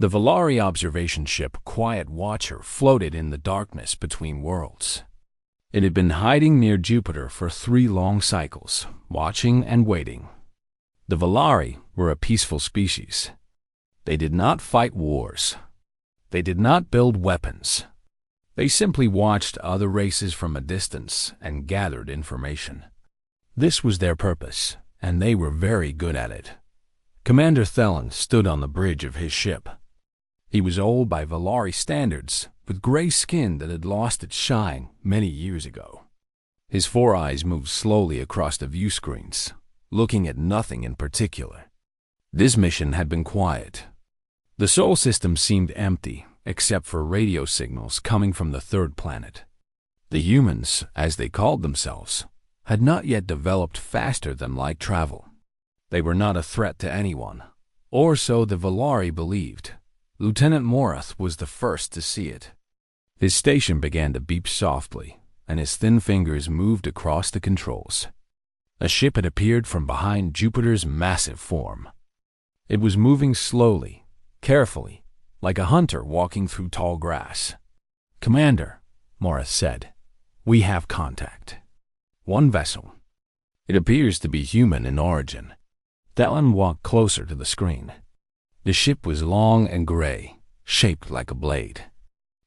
The Valari observation ship Quiet Watcher floated in the darkness between worlds. It had been hiding near Jupiter for 3 long cycles, watching and waiting. The Valari were a peaceful species. They did not fight wars. They did not build weapons. They simply watched other races from a distance and gathered information. This was their purpose, and they were very good at it. Commander Thelen stood on the bridge of his ship. He was old by Valari standards, with gray skin that had lost its shine many years ago. His 4 eyes moved slowly across the view screens, looking at nothing in particular. This mission had been quiet. The Sol system seemed empty, except for radio signals coming from the 3rd planet. The humans, as they called themselves, had not yet developed faster-than-light travel. They were not a threat to anyone, or so the Valari believed. Lieutenant Morath was the first to see it. His station began to beep softly, and his thin fingers moved across the controls. A ship had appeared from behind Jupiter's massive form. It was moving slowly, carefully, like a hunter walking through tall grass. "Commander," Morath said, "we have contact. One vessel. It appears to be human in origin." Thelen walked closer to the screen. The ship was long and gray, shaped like a blade.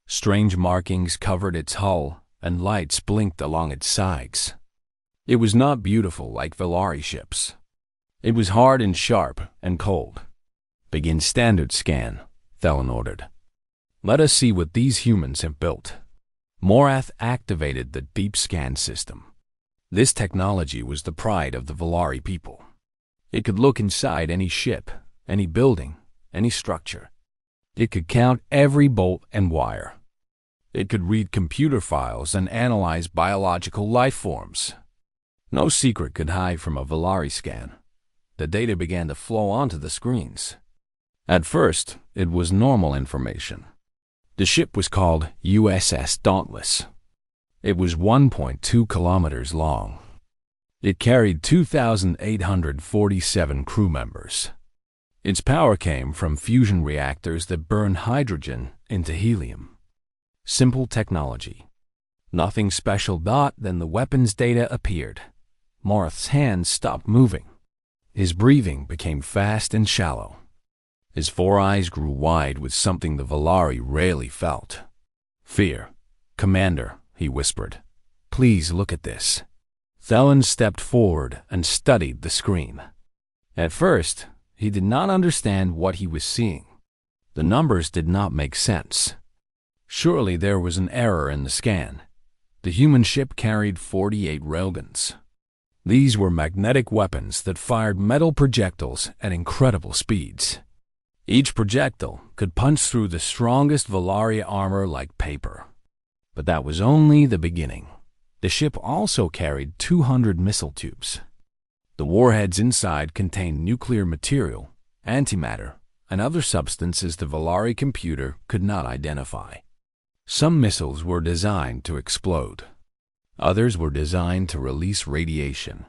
Strange markings covered its hull, and lights blinked along its sides. It was not beautiful like Valari ships. It was hard and sharp and cold. "Begin standard scan," Thelen ordered. "Let us see what these humans have built." Morath activated the deep scan system. This technology was the pride of the Valari people. It could look inside any ship, any building, any structure. It could count every bolt and wire. It could read computer files and analyze biological life forms. No secret could hide from a Valari scan. The data began to flow onto the screens. At first, it was normal information. The ship was called USS Dauntless. It was 1.2 kilometers long. It carried 2,847 crew members. Its power came from fusion reactors that burn hydrogen into helium. Simple technology. Nothing special. Then the weapons data appeared. Morath's hands stopped moving. His breathing became fast and shallow. His 4 eyes grew wide with something the Valari rarely felt. "Fear. Commander," he whispered. "Please look at this." Thelen stepped forward and studied the screen. At first, he did not understand what he was seeing. The numbers did not make sense. Surely there was an error in the scan. The human ship carried 48 railguns. These were magnetic weapons that fired metal projectiles at incredible speeds. Each projectile could punch through the strongest Valari armor like paper. But that was only the beginning. The ship also carried 200 missile tubes. The warheads inside contained nuclear material, antimatter, and other substances the Valari computer could not identify. Some missiles were designed to explode. Others were designed to release radiation.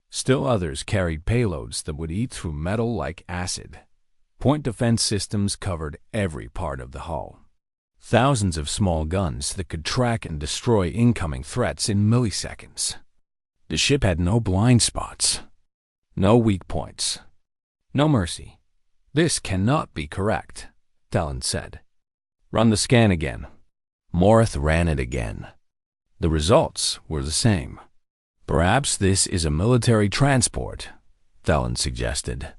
Still others carried payloads that would eat through metal like acid. Point defense systems covered every part of the hull. Thousands of small guns that could track and destroy incoming threats in milliseconds. The ship had no blind spots, no weak points, no mercy. "This cannot be correct," Thelen said. "Run the scan again." Morath ran it again. The results were the same. "Perhaps this is a military transport," Thelen suggested.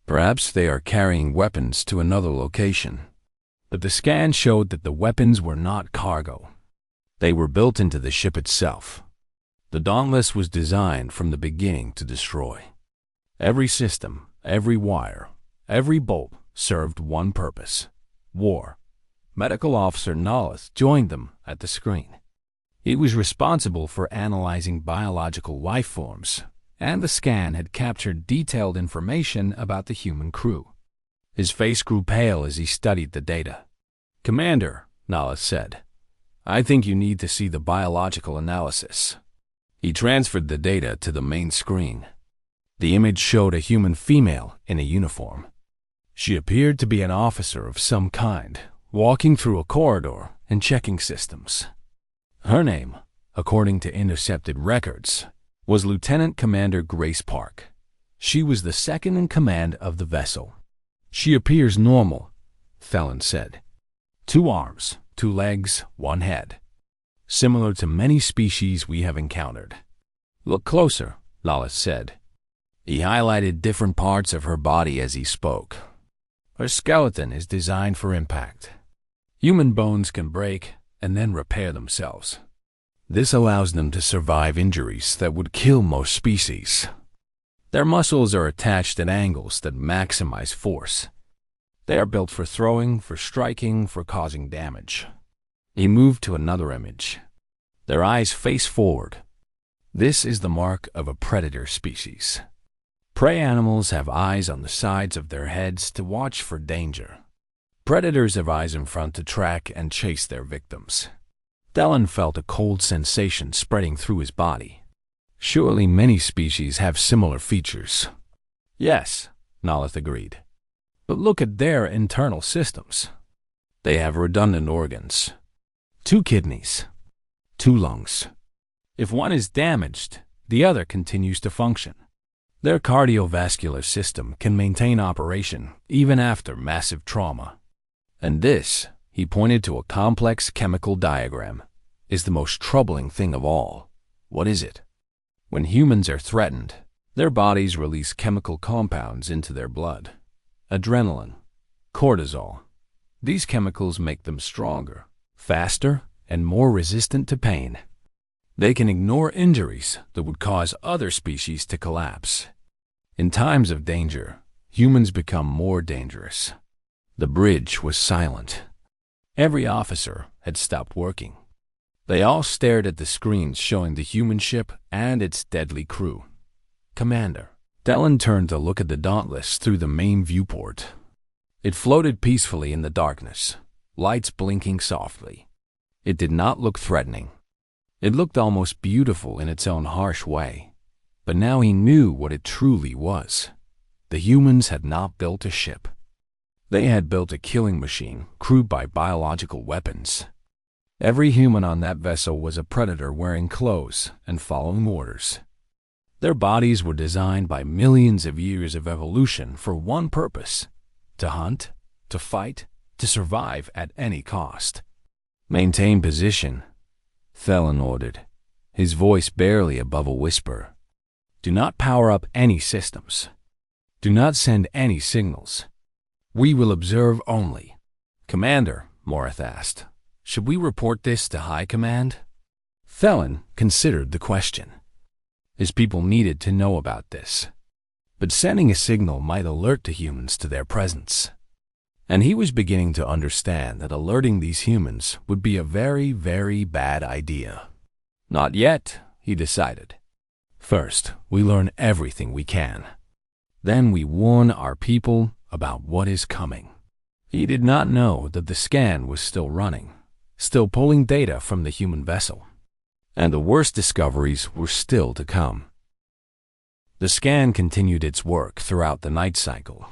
"Perhaps they are carrying weapons to another location." But the scan showed that the weapons were not cargo. They were built into the ship itself. The Dauntless was designed from the beginning to destroy. Every system, every wire, every bolt served one purpose: war. Medical Officer Nolith joined them at the screen. He was responsible for analyzing biological life forms, and the scan had captured detailed information about the human crew. His face grew pale as he studied the data. "Commander," Nolith said, "I think you need to see the biological analysis." He transferred the data to the main screen. The image showed a human female in a uniform. She appeared to be an officer of some kind, walking through a corridor and checking systems. Her name, according to intercepted records, was Lieutenant Commander Grace Park. She was the second in command of the vessel. "She appears normal," Thelen said. "2 arms, 2 legs, 1 head. Similar to many species we have encountered." "Look closer," Lawless said. He highlighted different parts of her body as he spoke. Her skeleton is designed for impact. Human bones can break and then repair themselves. This allows them to survive injuries that would kill most species. Their muscles are attached at angles that maximize force. They are built for throwing, for striking, for causing damage. He moved to another image. Their eyes face forward. This is the mark of a predator species. Prey animals have eyes on the sides of their heads to watch for danger. Predators have eyes in front to track and chase their victims. Thelen felt a cold sensation spreading through his body. Surely many species have similar features. "Yes," Nalith agreed. "But look at their internal systems. They have redundant organs. 2 kidneys, 2 lungs. If one is damaged, the other continues to function. Their cardiovascular system can maintain operation even after massive trauma. And this," he pointed to a complex chemical diagram, "is the most troubling thing of all." "What is it?" "When humans are threatened, their bodies release chemical compounds into their blood. Adrenaline, cortisol. These chemicals make them stronger, faster, and more resistant to pain. They can ignore injuries that would cause other species to collapse. In times of danger, humans become more dangerous." The bridge was silent. Every officer had stopped working. They all stared at the screens showing the human ship and its deadly crew. "Commander." Thelen turned to look at the Dauntless through the main viewport. It floated peacefully in the darkness, lights blinking softly. It did not look threatening. It looked almost beautiful in its own harsh way. But now he knew what it truly was. The humans had not built a ship. They had built a killing machine crewed by biological weapons. Every human on that vessel was a predator wearing clothes and following orders. Their bodies were designed by millions of years of evolution for one purpose: to hunt, to fight, to survive at any cost. "Maintain position," Thelen ordered, his voice barely above a whisper. "Do not power up any systems. Do not send any signals. We will observe only." "Commander," Morath asked, "should we report this to High Command?" Thelen considered the question. His people needed to know about this. But sending a signal might alert the humans to their presence. And he was beginning to understand that alerting these humans would be a very, very bad idea. "Not yet," he decided. "First, we learn everything we can. Then we warn our people about what is coming." He did not know that the scan was still running, still pulling data from the human vessel. And the worst discoveries were still to come. The scan continued its work throughout the night cycle.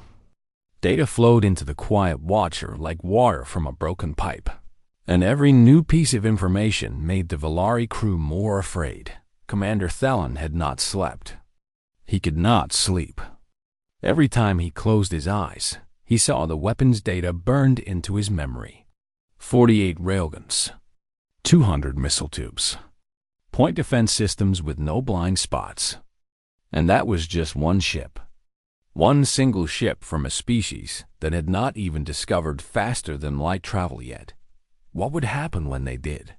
Data flowed into the quiet watcher like water from a broken pipe. And every new piece of information made the Valari crew more afraid. Commander Thelen had not slept. He could not sleep. Every time he closed his eyes, he saw the weapons data burned into his memory. 48 railguns, 200 missile tubes, point defense systems with no blind spots. And that was just one ship. One single ship from a species that had not even discovered faster than light travel yet. What would happen when they did?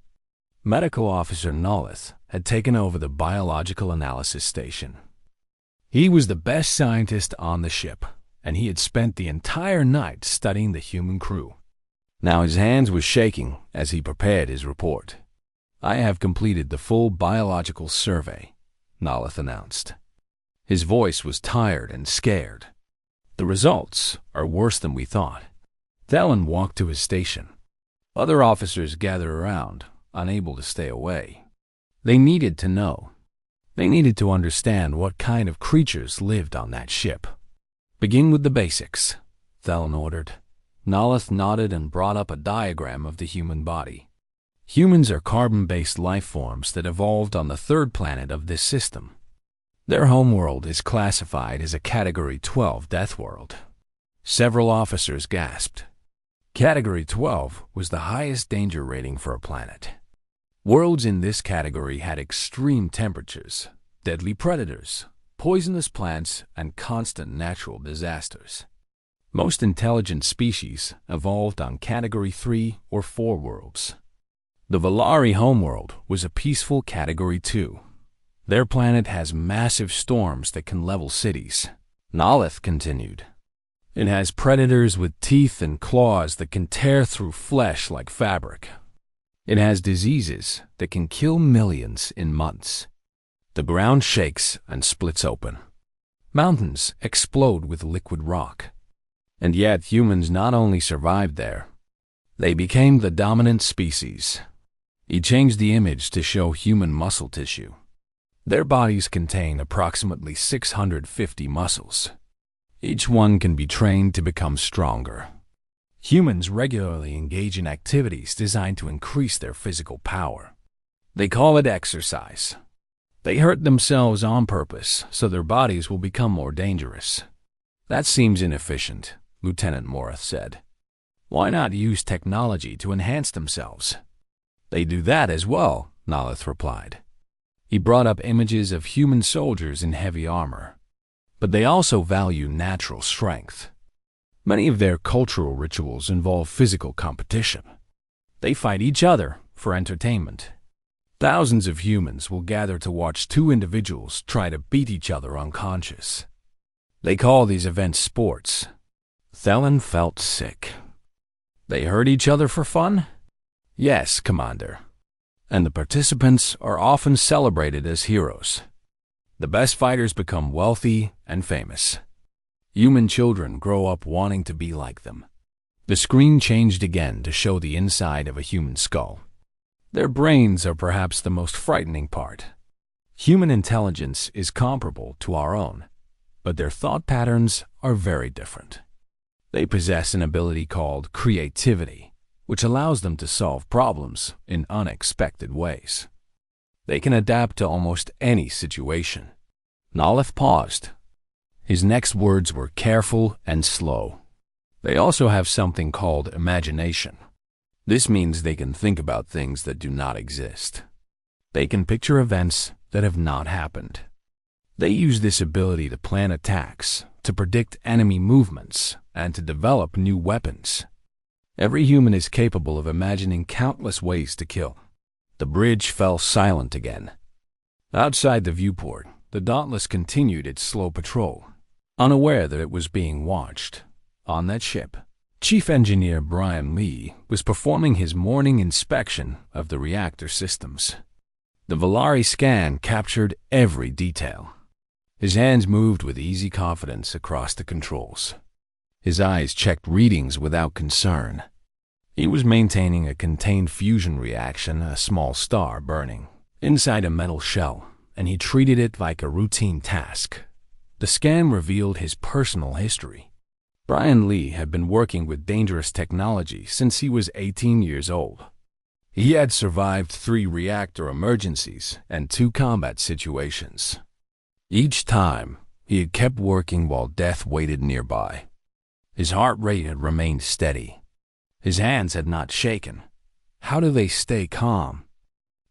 Medical Officer Nolith had taken over the biological analysis station. He was the best scientist on the ship, and he had spent the entire night studying the human crew. Now his hands were shaking as he prepared his report. "I have completed the full biological survey," Nolith announced. His voice was tired and scared. "The results are worse than we thought." Thelen walked to his station. Other officers gathered around, unable to stay away. They needed to know. They needed to understand what kind of creatures lived on that ship. "Begin with the basics," Thelen ordered. Nalith nodded and brought up a diagram of the human body. Humans are carbon-based life forms that evolved on the third planet of this system. Their homeworld is classified as a Category 12 death world. Several officers gasped. Category 12 was the highest danger rating for a planet. Worlds in this category had extreme temperatures, deadly predators, poisonous plants, and constant natural disasters. Most intelligent species evolved on Category 3 or 4 worlds. The Valari homeworld was a peaceful Category 2. Their planet has massive storms that can level cities. Nalith continued. It has predators with teeth and claws that can tear through flesh like fabric. It has diseases that can kill millions in months. The ground shakes and splits open. Mountains explode with liquid rock. And yet humans not only survived there, they became the dominant species. He changed the image to show human muscle tissue. Their bodies contain approximately 650 muscles. Each one can be trained to become stronger. Humans regularly engage in activities designed to increase their physical power. They call it exercise. They hurt themselves on purpose so their bodies will become more dangerous. That seems inefficient, Lieutenant Morith said. Why not use technology to enhance themselves? They do that as well, Nalith replied. He brought up images of human soldiers in heavy armor. But they also value natural strength. Many of their cultural rituals involve physical competition. They fight each other for entertainment. Thousands of humans will gather to watch two individuals try to beat each other unconscious. They call these events sports. Thelen felt sick. They hurt each other for fun? Yes, Commander. And the participants are often celebrated as heroes. The best fighters become wealthy and famous. Human children grow up wanting to be like them. The screen changed again to show the inside of a human skull. Their brains are perhaps the most frightening part. Human intelligence is comparable to our own, but their thought patterns are very different. They possess an ability called creativity, which allows them to solve problems in unexpected ways. They can adapt to almost any situation. Nalith paused. His next words were careful and slow. They also have something called imagination. This means they can think about things that do not exist. They can picture events that have not happened. They use this ability to plan attacks, to predict enemy movements, and to develop new weapons. Every human is capable of imagining countless ways to kill. The bridge fell silent again. Outside the viewport, the Dauntless continued its slow patrol, unaware that it was being watched. On that ship, Chief Engineer Brian Lee was performing his morning inspection of the reactor systems. The Valari scan captured every detail. His hands moved with easy confidence across the controls. His eyes checked readings without concern. He was maintaining a contained fusion reaction, a small star burning, inside a metal shell, and he treated it like a routine task. The scan revealed his personal history. Brian Lee had been working with dangerous technology since he was 18 years old. He had survived 3 reactor emergencies and 2 combat situations. Each time, he had kept working while death waited nearby. His heart rate had remained steady. His hands had not shaken. How do they stay calm?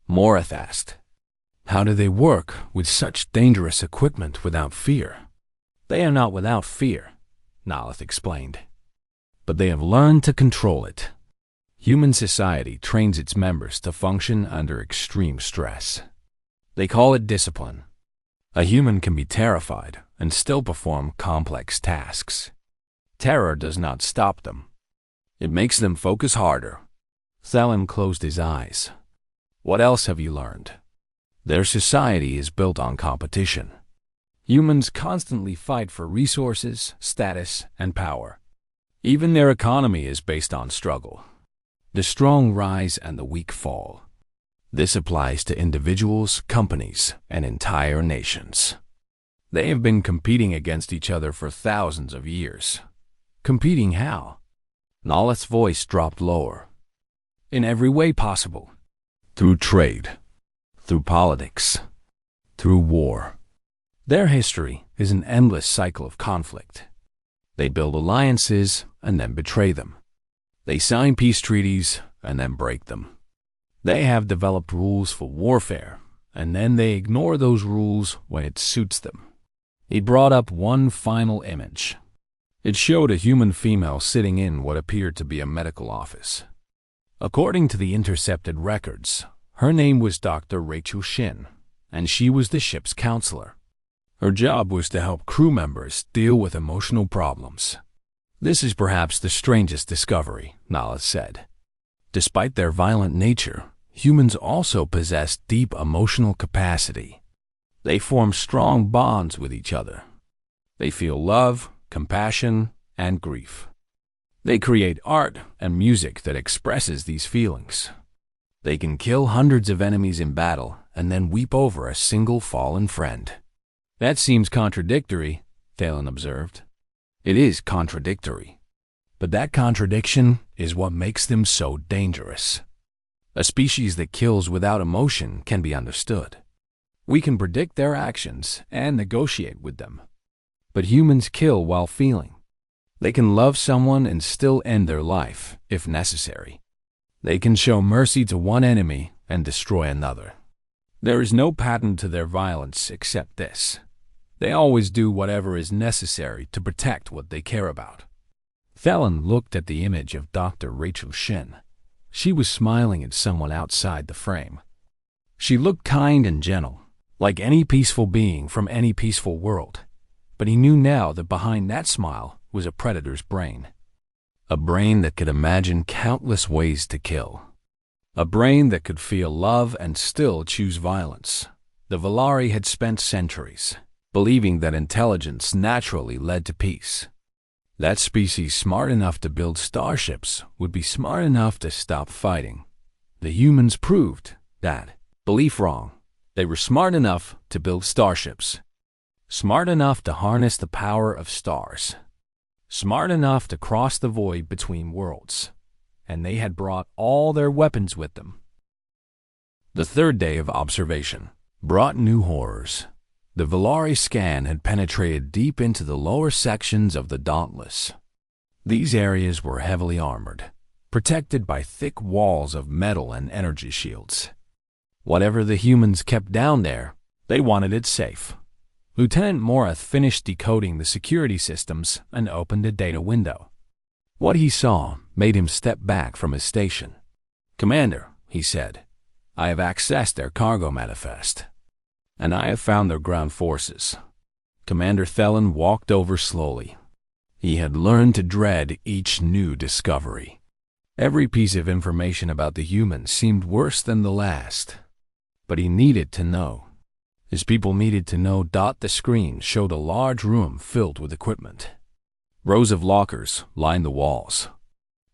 Morith asked. How do they work with such dangerous equipment without fear? They are not without fear, Nalith explained. But they have learned to control it. Human society trains its members to function under extreme stress. They call it discipline. A human can be terrified and still perform complex tasks. Terror does not stop them. It makes them focus harder. Thelen closed his eyes. What else have you learned? Their society is built on competition. Humans constantly fight for resources, status, and power. Even their economy is based on struggle. The strong rise and the weak fall. This applies to individuals, companies, and entire nations. They have been competing against each other for thousands of years. Competing how? Nalath's voice dropped lower. In every way possible. Through trade. Through politics. Through war. Their history is an endless cycle of conflict. They build alliances and then betray them. They sign peace treaties and then break them. They have developed rules for warfare, and then they ignore those rules when it suits them. He brought up one final image. It showed a human female sitting in what appeared to be a medical office. According to the intercepted records, her name was Dr. Rachel Shin, and she was the ship's counselor. Her job was to help crew members deal with emotional problems. This is perhaps the strangest discovery, Nalath said. Despite their violent nature, humans also possess deep emotional capacity. They form strong bonds with each other. They feel love, compassion, and grief. They create art and music that expresses these feelings. They can kill hundreds of enemies in battle and then weep over a single fallen friend. That seems contradictory, Thalen observed. It is contradictory. But that contradiction is what makes them so dangerous. A species that kills without emotion can be understood. We can predict their actions and negotiate with them. But humans kill while feeling. They can love someone and still end their life, if necessary. They can show mercy to one enemy and destroy another. There is no pattern to their violence except this. They always do whatever is necessary to protect what they care about. Thelen looked at the image of Dr. Rachel Shin. She was smiling at someone outside the frame. She looked kind and gentle, like any peaceful being from any peaceful world. But he knew now that behind that smile was a predator's brain. A brain that could imagine countless ways to kill. A brain that could feel love and still choose violence. The Valari had spent centuries believing that intelligence naturally led to peace. That species smart enough to build starships would be smart enough to stop fighting. The humans proved that belief wrong. They were smart enough to build starships. Smart enough to harness the power of stars. Smart enough to cross the void between worlds. And they had brought all their weapons with them. The third day of observation brought new horrors. The Valari scan had penetrated deep into the lower sections of the Dauntless. These areas were heavily armored, protected by thick walls of metal and energy shields. Whatever the humans kept down there, they wanted it safe. Lieutenant Morath finished decoding the security systems and opened a data window. What he saw made him step back from his station. "Commander," he said, "I have accessed their cargo manifest, and I have found their ground forces." Commander Thelen walked over slowly. He had learned to dread each new discovery. Every piece of information about the humans seemed worse than the last. But he needed to know. His people needed to know. The screen showed a large room filled with equipment. Rows of lockers lined the walls.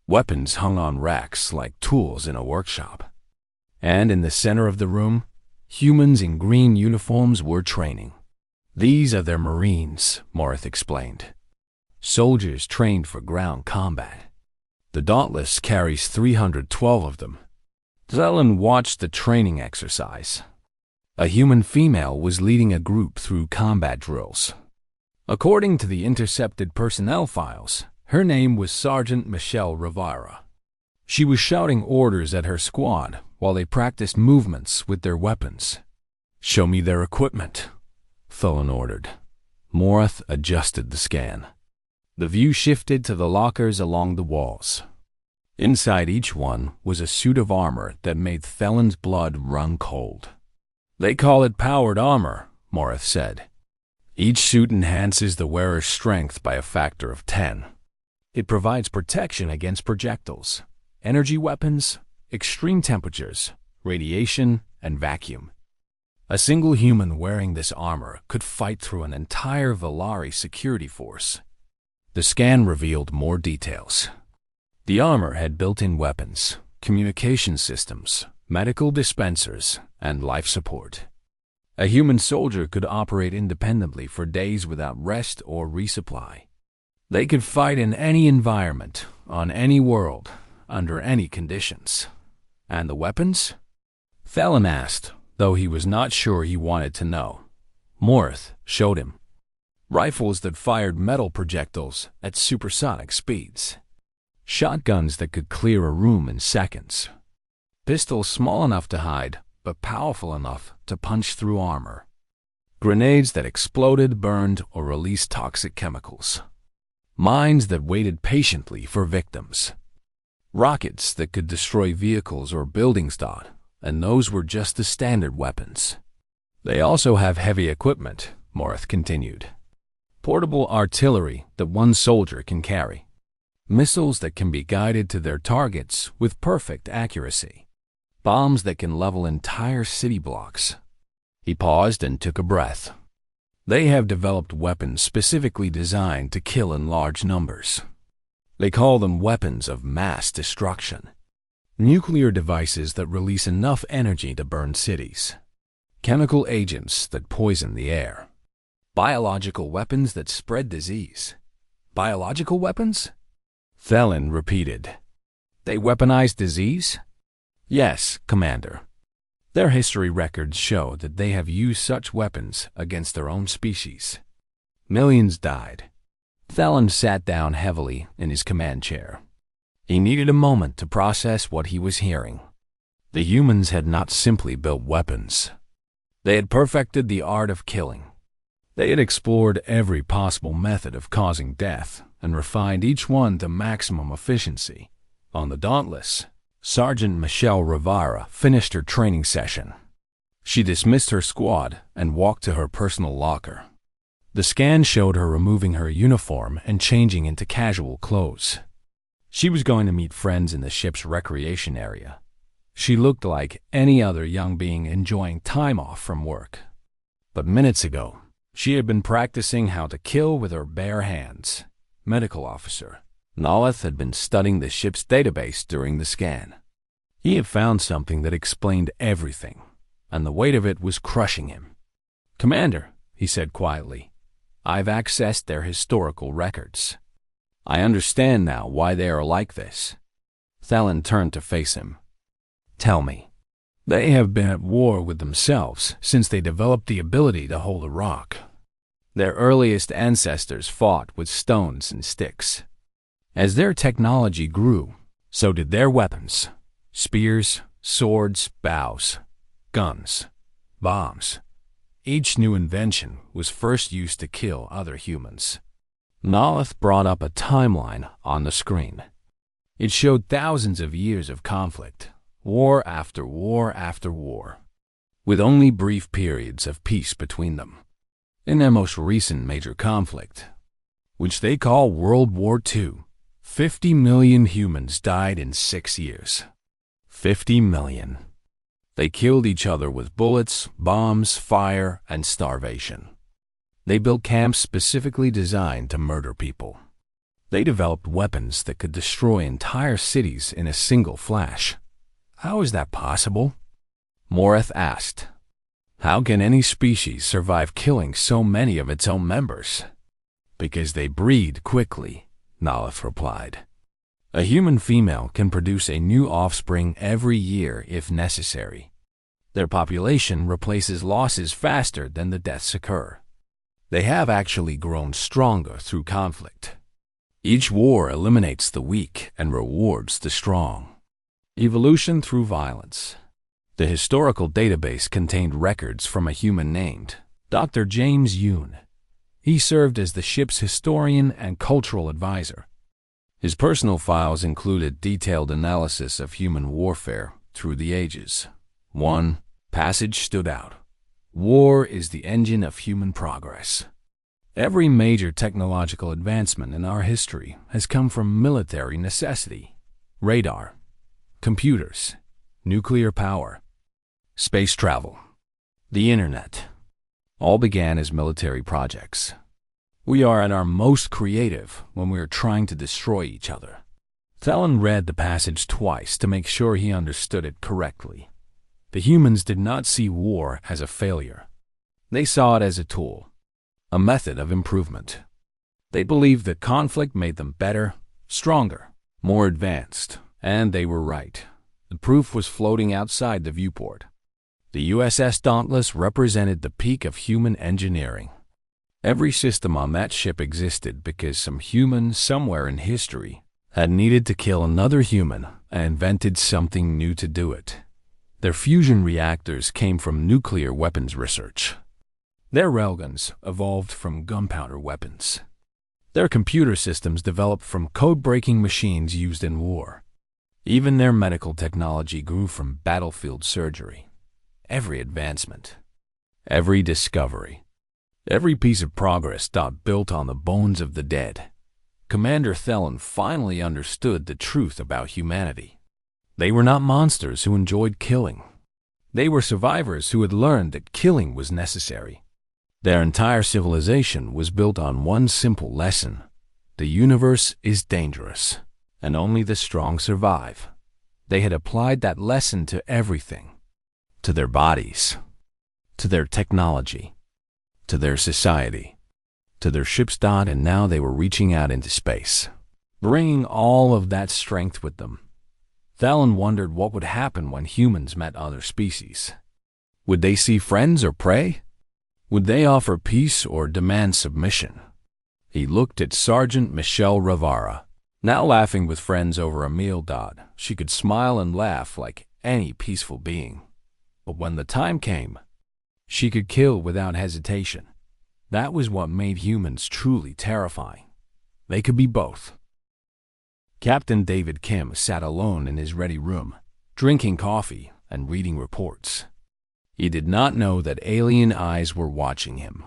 Weapons hung on racks like tools in a workshop. And in the center of the room, humans in green uniforms were training. "These are their Marines," Morath explained. "Soldiers trained for ground combat. The Dauntless carries 312 of them." Thelen watched the training exercise. A human female was leading a group through combat drills. According to the intercepted personnel files, her name was Sergeant Michelle Rivera. She was shouting orders at her squad while they practiced movements with their weapons. "Show me their equipment," Thelen ordered. Morath adjusted the scan. The view shifted to the lockers along the walls. Inside each one was a suit of armor that made Thelen's blood run cold. "They call it powered armor," Morath said. "Each suit enhances the wearer's strength by a factor of 10. It provides protection against projectiles, energy weapons, extreme temperatures, radiation, and vacuum. A single human wearing this armor could fight through an entire Valari security force." The scan revealed more details. The armor had built-in weapons, communication systems, medical dispensers, and life support. A human soldier could operate independently for days without rest or resupply. They could fight in any environment, on any world, under any conditions. And the weapons? Thelen asked, though he was not sure he wanted to know. Morith showed him. Rifles that fired metal projectiles at supersonic speeds. Shotguns that could clear a room in seconds. Pistols small enough to hide, but powerful enough to punch through armor. Grenades that exploded, burned, or released toxic chemicals. Mines that waited patiently for victims. Rockets that could destroy vehicles or buildings, and those were just the standard weapons. They also have heavy equipment, Morith continued. Portable artillery that one soldier can carry. Missiles that can be guided to their targets with perfect accuracy. Bombs that can level entire city blocks. He paused and took a breath. They have developed weapons specifically designed to kill in large numbers. They call them weapons of mass destruction. Nuclear devices that release enough energy to burn cities. Chemical agents that poison the air. Biological weapons that spread disease. Biological weapons? Thelen repeated. They weaponize disease? Yes, Commander. Their history records show that they have used such weapons against their own species. Millions died. Thelen sat down heavily in his command chair. He needed a moment to process what he was hearing. The humans had not simply built weapons. They had perfected the art of killing. They had explored every possible method of causing death and refined each one to maximum efficiency. On the Dauntless, Sergeant Michelle Rivera finished her training session. She dismissed her squad and walked to her personal locker. The scan showed her removing her uniform and changing into casual clothes. She was going to meet friends in the ship's recreation area. She looked like any other young being enjoying time off from work. But minutes ago, she had been practicing how to kill with her bare hands. Medical officer Naleth had been studying the ship's database during the scan. He had found something that explained everything, and the weight of it was crushing him. "Commander," he said quietly, "I've accessed their historical records. I understand now why they are like this." Thelen turned to face him. "Tell me." "They have been at war with themselves since they developed the ability to hold a rock. Their earliest ancestors fought with stones and sticks. As their technology grew, so did their weapons. Spears, swords, bows, guns, bombs. Each new invention was first used to kill other humans." Naleth brought up a timeline on the screen. It showed thousands of years of conflict, war after war after war, with only brief periods of peace between them. In their most recent major conflict, which they call World War II, 50 million humans died in 6 years. 50 million. They killed each other with bullets, bombs, fire, and starvation. They built camps specifically designed to murder people. They developed weapons that could destroy entire cities in a single flash. How is that possible? Morith asked. How can any species survive killing so many of its own members? Because they breed quickly, Naleth replied. A human female can produce a new offspring every year if necessary. Their population replaces losses faster than the deaths occur. They have actually grown stronger through conflict. Each war eliminates the weak and rewards the strong. Evolution through violence. The historical database contained records from a human named Dr. James Yoon. He served as the ship's historian and cultural advisor. His personal files included detailed analysis of human warfare through the ages. One passage stood out. War is the engine of human progress. Every major technological advancement in our history has come from military necessity. Radar, computers, nuclear power, space travel, the internet, all began as military projects. We are at our most creative when we are trying to destroy each other. Thelen read the passage twice to make sure he understood it correctly. The humans did not see war as a failure. They saw it as a tool, a method of improvement. They believed that conflict made them better, stronger, more advanced, and they were right. The proof was floating outside the viewport. The USS Dauntless represented the peak of human engineering. Every system on that ship existed because some human somewhere in history had needed to kill another human and invented something new to do it. Their fusion reactors came from nuclear weapons research. Their railguns evolved from gunpowder weapons. Their computer systems developed from code-breaking machines used in war. Even their medical technology grew from battlefield surgery. Every advancement, every discovery, every piece of progress built on the bones of the dead. Commander Thelen finally understood the truth about humanity. They were not monsters who enjoyed killing. They were survivors who had learned that killing was necessary. Their entire civilization was built on one simple lesson: the universe is dangerous, and only the strong survive. They had applied that lesson to everything, to their bodies, to their technology, to their society, to their ships. And now they were reaching out into space, bringing all of that strength with them. Thelen wondered what would happen when humans met other species. Would they see friends or prey? Would they offer peace or demand submission? He looked at Sergeant Michelle Rivara, now laughing with friends over a meal. She could smile and laugh like any peaceful being. But when the time came, she could kill without hesitation. That was what made humans truly terrifying. They could be both. Captain David Kim sat alone in his ready room, drinking coffee and reading reports. He did not know that alien eyes were watching him.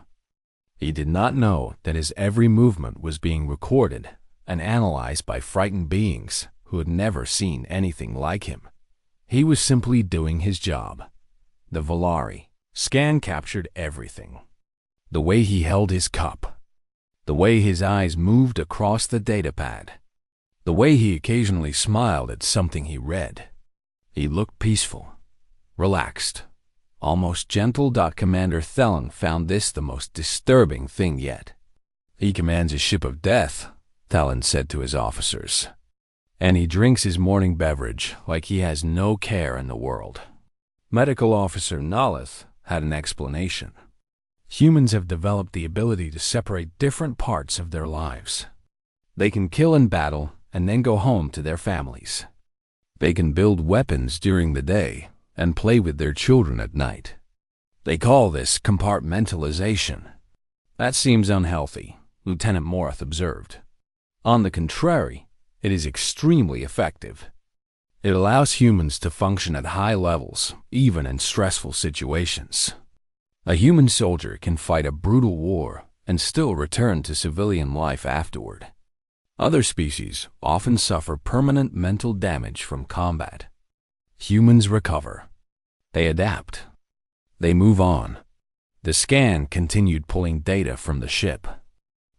He did not know that his every movement was being recorded and analyzed by frightened beings who had never seen anything like him. He was simply doing his job. The Volari scan captured everything. The way he held his cup, the way his eyes moved across the datapad, the way he occasionally smiled at something he read. He looked peaceful, relaxed, almost gentle. Commander Thelen found this the most disturbing thing yet. He commands a ship of death, Thelen said to his officers, and he drinks his morning beverage like he has no care in the world. Medical Officer Nalith had an explanation. Humans have developed the ability to separate different parts of their lives. They can kill in battle and then go home to their families. They can build weapons during the day and play with their children at night. They call this compartmentalization. That seems unhealthy, Lieutenant Morth observed. On the contrary, it is extremely effective. It allows humans to function at high levels, even in stressful situations. A human soldier can fight a brutal war and still return to civilian life afterward. Other species often suffer permanent mental damage from combat. Humans recover. They adapt. They move on. The scan continued pulling data from the ship.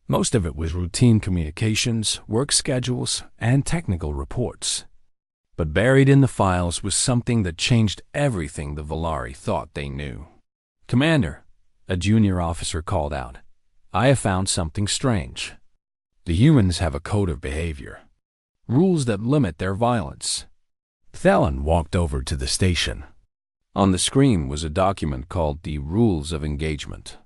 Most of it was routine communications, work schedules, and technical reports. But buried in the files was something that changed everything the Volari thought they knew. "Commander," a junior officer called out, "I have found something strange. The humans have a code of behavior, rules that limit their violence." Thelen walked over to the station. On the screen was a document called the Rules of Engagement.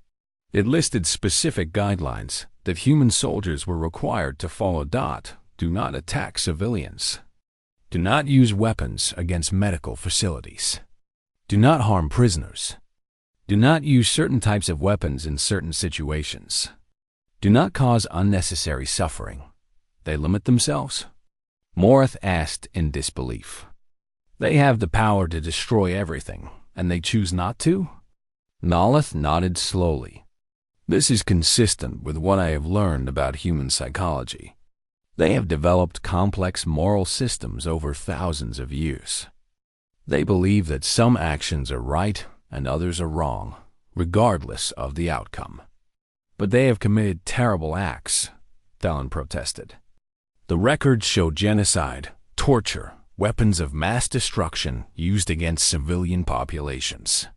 It listed specific guidelines that human soldiers were required to follow. Do not attack civilians. Do not use weapons against medical facilities. Do not harm prisoners. Do not use certain types of weapons in certain situations. Do not cause unnecessary suffering. They limit themselves? Morth asked in disbelief. They have the power to destroy everything, and they choose not to? Nalith nodded slowly. This is consistent with what I have learned about human psychology. They have developed complex moral systems over thousands of years. They believe that some actions are right and others are wrong, regardless of the outcome. But they have committed terrible acts, Thelen protested. The records show genocide, torture, weapons of mass destruction used against civilian populations.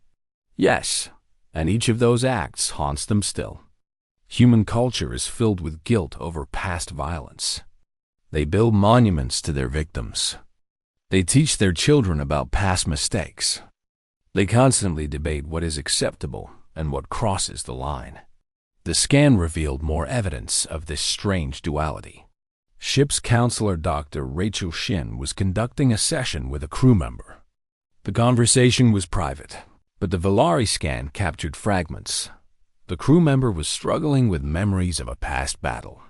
Yes, and each of those acts haunts them still. Human culture is filled with guilt over past violence. They build monuments to their victims. They teach their children about past mistakes. They constantly debate what is acceptable and what crosses the line. The scan revealed more evidence of this strange duality. Ship's counselor Dr. Rachel Shin was conducting a session with a crew member. The conversation was private, but the Valari scan captured fragments. The crew member was struggling with memories of a past battle.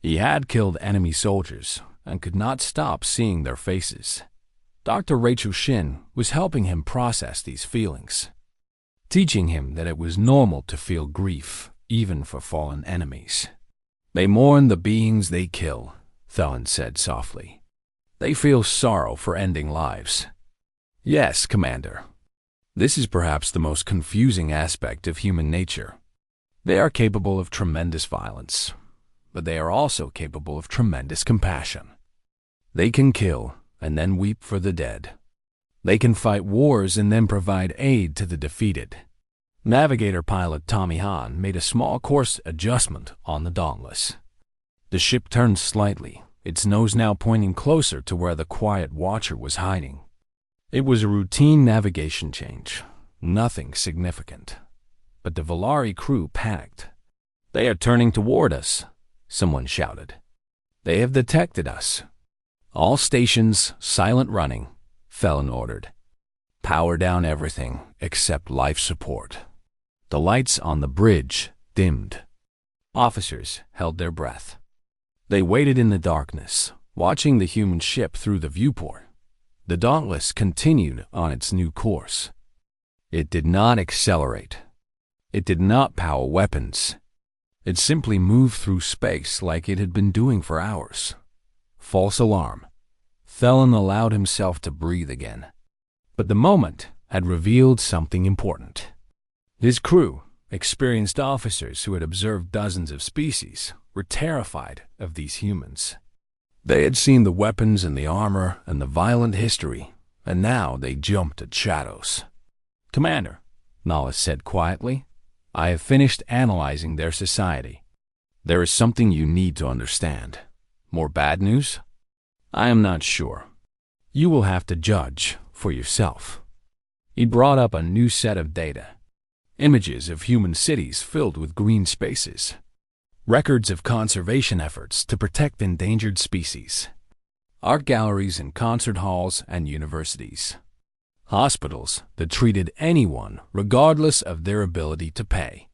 He had killed enemy soldiers and could not stop seeing their faces. Dr. Rachel Shin was helping him process these feelings, teaching him that it was normal to feel grief, even for fallen enemies. They mourn the beings they kill, Thelen said softly. They feel sorrow for ending lives. Yes, Commander. This is perhaps the most confusing aspect of human nature. They are capable of tremendous violence, but they are also capable of tremendous compassion. They can kill and then weep for the dead. They can fight wars and then provide aid to the defeated. Navigator pilot Tommy Hahn made a small course adjustment on the Dauntless. The ship turned slightly, its nose now pointing closer to where the quiet watcher was hiding. It was a routine navigation change, nothing significant. But the Valari crew panicked. "They are turning toward us," someone shouted. "They have detected us." "All stations, silent running," Thelen ordered. "Power down everything except life support." The lights on the bridge dimmed. Officers held their breath. They waited in the darkness, watching the human ship through the viewport. The Dauntless continued on its new course. It did not accelerate. It did not power weapons. It simply moved through space like it had been doing for hours. False alarm. Thelen allowed himself to breathe again. But the moment had revealed something important. His crew, experienced officers who had observed dozens of species, were terrified of these humans. They had seen the weapons and the armor and the violent history, and now they jumped at shadows. "Commander," Nala said quietly, "I have finished analyzing their society. There is something you need to understand. More bad news? I am not sure. You will have to judge for yourself." He brought up a new set of data. Images of human cities filled with green spaces. Records of conservation efforts to protect endangered species. Art galleries in concert halls and universities. Hospitals that treated anyone regardless of their ability to pay.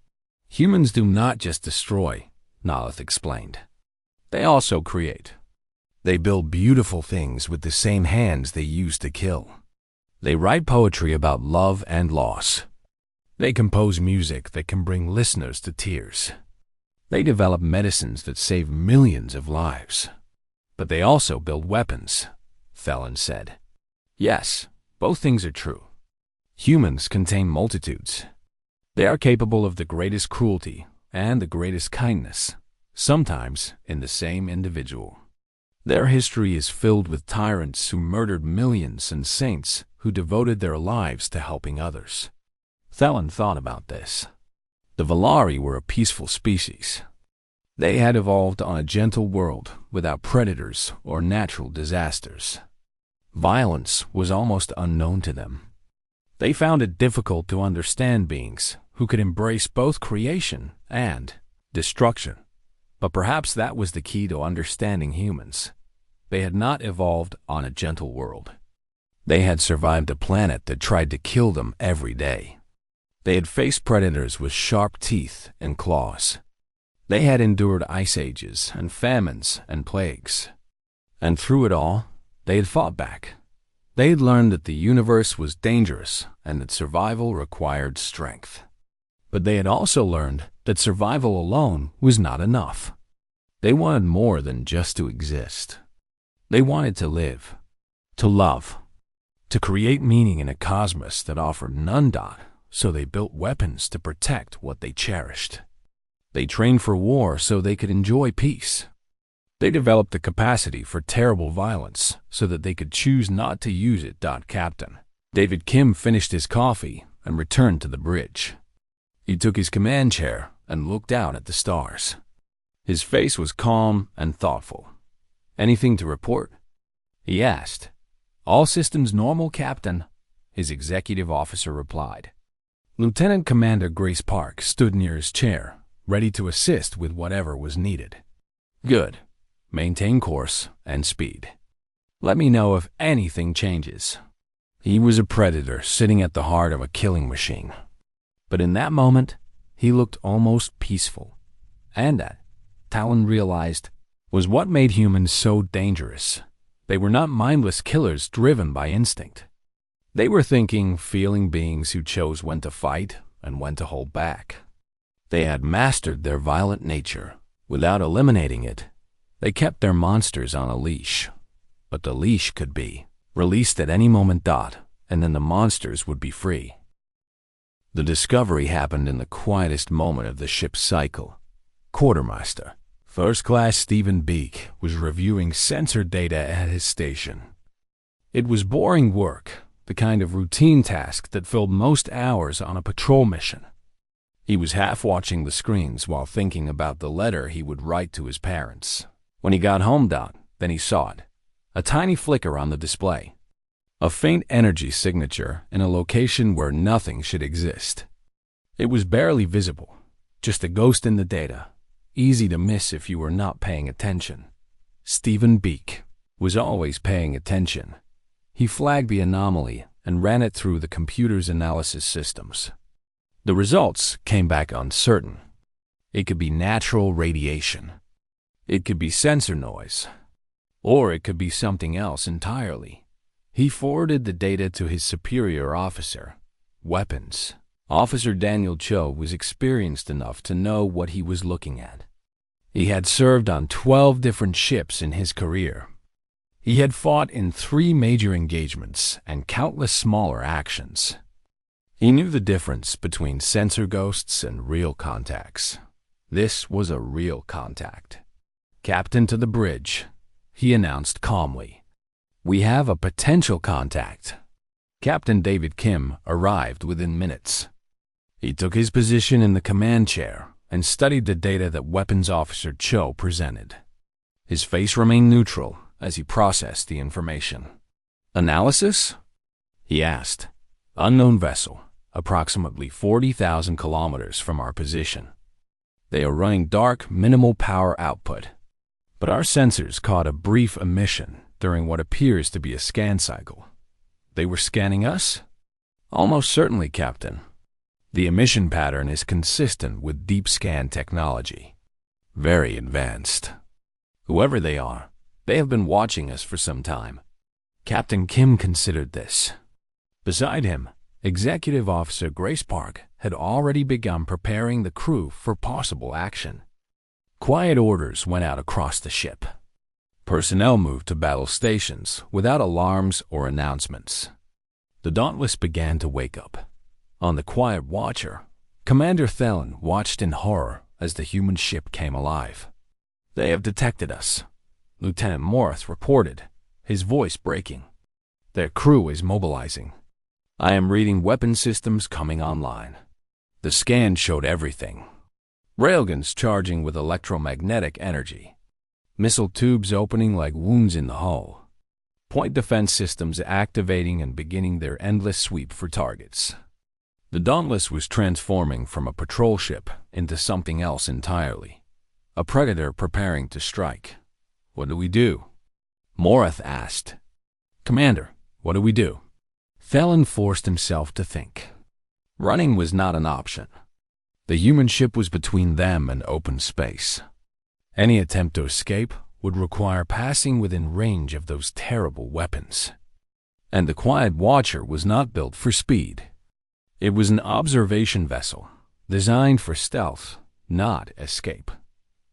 Humans do not just destroy, Nalath explained. They also create. They build beautiful things with the same hands they use to kill. They write poetry about love and loss. They compose music that can bring listeners to tears. They develop medicines that save millions of lives. But they also build weapons, Thelen said. Yes, both things are true. Humans contain multitudes. They are capable of the greatest cruelty and the greatest kindness, sometimes in the same individual. Their history is filled with tyrants who murdered millions and saints who devoted their lives to helping others. Thelen thought about this. The Valari were a peaceful species. They had evolved on a gentle world without predators or natural disasters. Violence was almost unknown to them. They found it difficult to understand beings who could embrace both creation and destruction. But perhaps that was the key to understanding humans. They had not evolved on a gentle world. They had survived a planet that tried to kill them every day. They had faced predators with sharp teeth and claws. They had endured ice ages and famines and plagues. And through it all, they had fought back. They had learned that the universe was dangerous and that survival required strength. But they had also learned that survival alone was not enough. They wanted more than just to exist. They wanted to live, to love, to create meaning in a cosmos that offered none. So they built weapons to protect what they cherished. They trained for war so they could enjoy peace. They developed the capacity for terrible violence so that they could choose not to use it. Captain David Kim finished his coffee and returned to the bridge. He took his command chair and looked out at the stars. His face was calm and thoughtful. "Anything to report?" he asked. "All systems normal, Captain," his executive officer replied. Lieutenant Commander Grace Park stood near his chair, ready to assist with whatever was needed. "Good. Maintain course and speed. Let me know if anything changes." He was a predator sitting at the heart of a killing machine. But in that moment, he looked almost peaceful. And that, Talon realized, was what made humans so dangerous. They were not mindless killers driven by instinct. They were thinking, feeling beings who chose when to fight and when to hold back. They had mastered their violent nature. Without eliminating it, they kept their monsters on a leash. But the leash could be released at any moment, and then the monsters would be free. The discovery happened in the quietest moment of the ship's cycle. Quartermaster, First Class Stephen Beek, was reviewing sensor data at his station. It was boring work, the kind of routine task that filled most hours on a patrol mission. He was half watching the screens while thinking about the letter he would write to his parents. When he got home, then he saw it. A tiny flicker on the display. A faint energy signature in a location where nothing should exist. It was barely visible, just a ghost in the data, easy to miss if you were not paying attention. Stephen Beek was always paying attention. He flagged the anomaly and ran it through the computer's analysis systems. The results came back uncertain. It could be natural radiation. It could be sensor noise. Or it could be something else entirely. He forwarded the data to his superior officer, Weapons. Officer Daniel Cho was experienced enough to know what he was looking at. He had served on 12 different ships in his career. He had fought in 3 major engagements and countless smaller actions. He knew the difference between sensor ghosts and real contacts. This was a real contact. "Captain to the bridge," he announced calmly. "We have a potential contact." Captain David Kim arrived within minutes. He took his position in the command chair and studied the data that Weapons Officer Cho presented. His face remained neutral as he processed the information. "Analysis?" he asked. "Unknown vessel, approximately 40,000 kilometers from our position. They are running dark, minimal power output. But our sensors caught a brief emission during what appears to be a scan cycle." "They were scanning us?" "Almost certainly, Captain. The emission pattern is consistent with deep scan technology. Very advanced. Whoever they are, they have been watching us for some time." Captain Kim considered this. Beside him, Executive Officer Grace Park had already begun preparing the crew for possible action. Quiet orders went out across the ship. Personnel moved to battle stations without alarms or announcements. The Dauntless began to wake up. On the Quiet Watcher, Commander Thelen watched in horror as the human ship came alive. "They have detected us," Lieutenant Morris reported, his voice breaking. "Their crew is mobilizing. I am reading weapon systems coming online." The scan showed everything. Railguns charging with electromagnetic energy. Missile tubes opening like wounds in the hull. Point defense systems activating and beginning their endless sweep for targets. The Dauntless was transforming from a patrol ship into something else entirely. A predator preparing to strike. "What do we do?" Morath asked. "Commander, what do we do?" Thelen forced himself to think. Running was not an option. The human ship was between them and open space. Any attempt to escape would require passing within range of those terrible weapons. And the Quiet Watcher was not built for speed. It was an observation vessel, designed for stealth, not escape.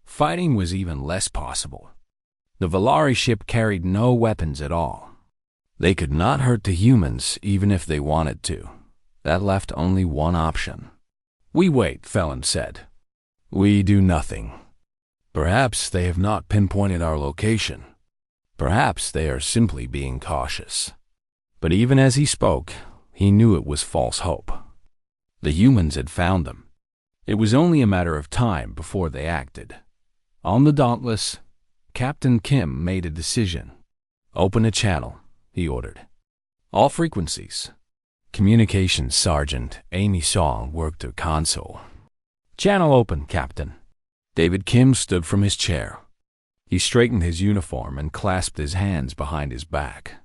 Fighting was even less possible. The Valari ship carried no weapons at all. They could not hurt the humans even if they wanted to. That left only one option. "We wait," Thelen said. "We do nothing. Perhaps they have not pinpointed our location. Perhaps they are simply being cautious." But even as he spoke, he knew it was false hope. The humans had found them. It was only a matter of time before they acted. On the Dauntless, Captain Kim made a decision. "Open a channel," he ordered. "All frequencies." Communications Sergeant Amy Song worked her console. "Channel open, Captain." David Kim stood from his chair. He straightened his uniform and clasped his hands behind his back.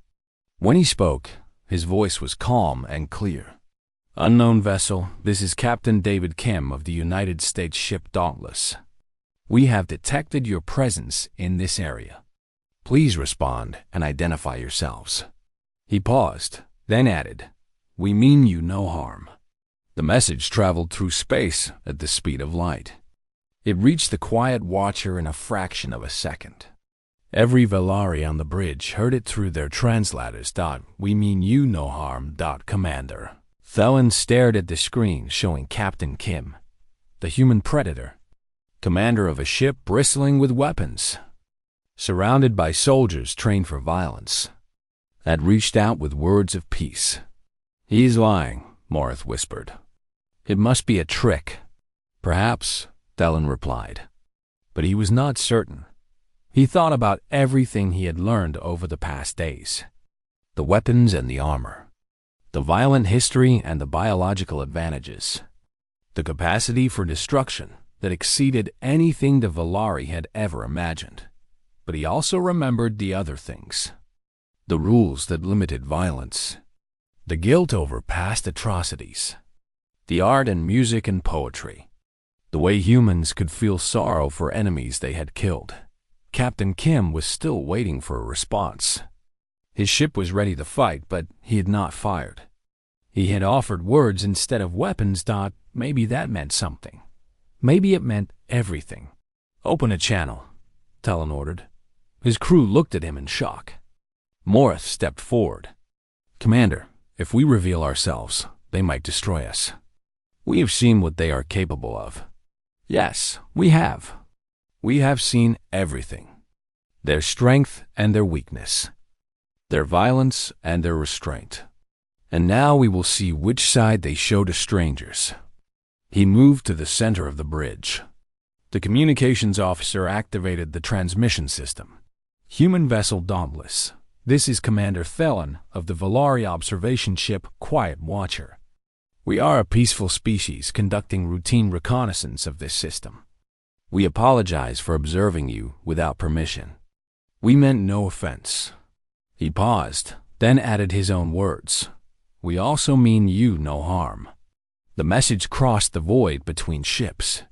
When he spoke, his voice was calm and clear. "Unknown vessel, this is Captain David Kim of the United States ship Dauntless. We have detected your presence in this area. Please respond and identify yourselves." He paused, then added, "We mean you no harm." The message traveled through space at the speed of light. It reached the quiet watcher in a fraction of a second. Every Valari on the bridge heard it through their translators. "We mean you no harm, Commander." Thelen stared at the screen showing Captain Kim, the human predator, commander of a ship bristling with weapons, surrounded by soldiers trained for violence, had reached out with words of peace. "He's lying," Morith whispered. "It must be a trick." "Perhaps," Thelen replied. But he was not certain. He thought about everything he had learned over the past days. The weapons and the armor. The violent history and the biological advantages. The capacity for destruction that exceeded anything the Valari had ever imagined. But he also remembered the other things. The rules that limited violence. The guilt over past atrocities. The art and music and poetry. The way humans could feel sorrow for enemies they had killed. Captain Kim was still waiting for a response. His ship was ready to fight, but he had not fired. He had offered words instead of weapons. Maybe that meant something. Maybe it meant everything. "Open a channel," Thelen ordered. His crew looked at him in shock. Morith stepped forward. "Commander, if we reveal ourselves, they might destroy us. We have seen what they are capable of." "Yes, we have. We have seen everything. Their strength and their weakness. Their violence and their restraint. And now we will see which side they show to strangers." He moved to the center of the bridge. The communications officer activated the transmission system. "Human vessel Dauntless. This is Commander Thelen of the Valari observation ship Quiet Watcher. We are a peaceful species conducting routine reconnaissance of this system. We apologize for observing you without permission. We meant no offense." He paused, then added his own words. "We also mean you no harm." The message crossed the void between ships.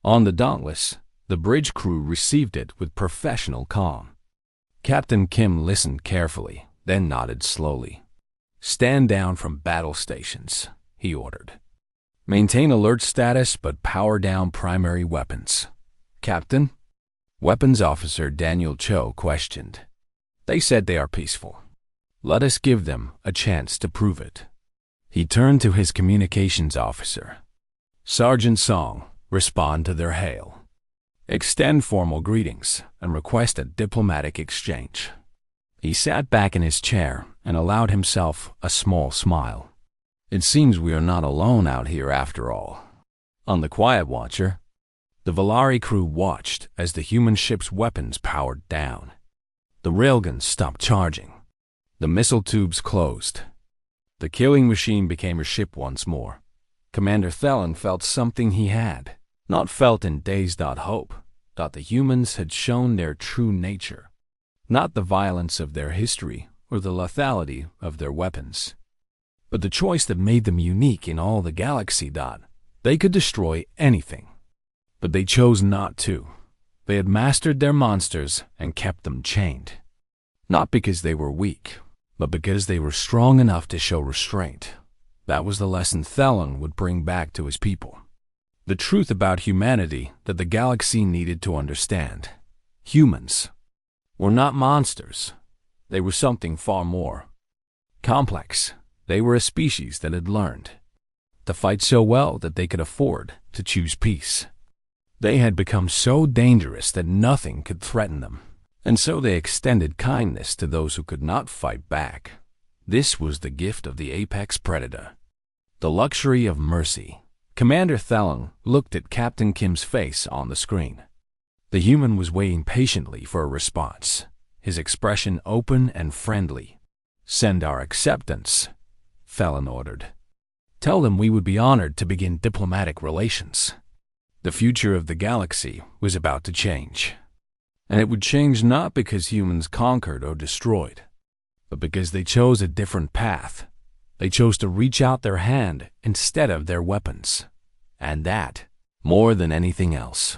On the Dauntless, the bridge crew received it with professional calm. Captain Kim listened carefully, then nodded slowly. "Stand down from battle stations," he ordered. "Maintain alert status but power down primary weapons." "Captain?" Weapons Officer Daniel Cho questioned. "They said they are peaceful. Let us give them a chance to prove it." He turned to his communications officer. "Sergeant Song, respond to their hail. Extend formal greetings and request a diplomatic exchange." He sat back in his chair and allowed himself a small smile. "It seems we are not alone out here after all." On the Quiet Watcher, the Valari crew watched as the human ship's weapons powered down. The railguns stopped charging. The missile tubes closed. The killing machine became a ship once more. Commander Thelen felt something he had not felt in days. Hope that the humans had shown their true nature, not the violence of their history or the lethality of their weapons, but the choice that made them unique in all the galaxy. They could destroy anything, but they chose not to. They had mastered their monsters and kept them chained, not because they were weak, but because they were strong enough to show restraint. That was the lesson Thelen would bring back to his people. The truth about humanity that the galaxy needed to understand. Humans were not monsters. They were something far more complex. They were a species that had learned to fight so well that they could afford to choose peace. They had become so dangerous that nothing could threaten them, and so they extended kindness to those who could not fight back. This was the gift of the apex predator, the luxury of mercy, Commander Thelon looked at Captain Kim's face on the screen. The human was waiting patiently for a response, his expression open and friendly. "Send our acceptance," Thelon ordered. "Tell them we would be honored to begin diplomatic relations." The future of the galaxy was about to change. And it would change not because humans conquered or destroyed, but because they chose a different path. They chose to reach out their hand instead of their weapons. And that, more than anything else,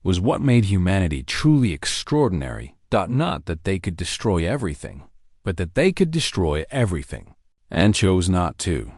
was what made humanity truly extraordinary. Not that they could destroy everything, but that they could destroy everything, and chose not to.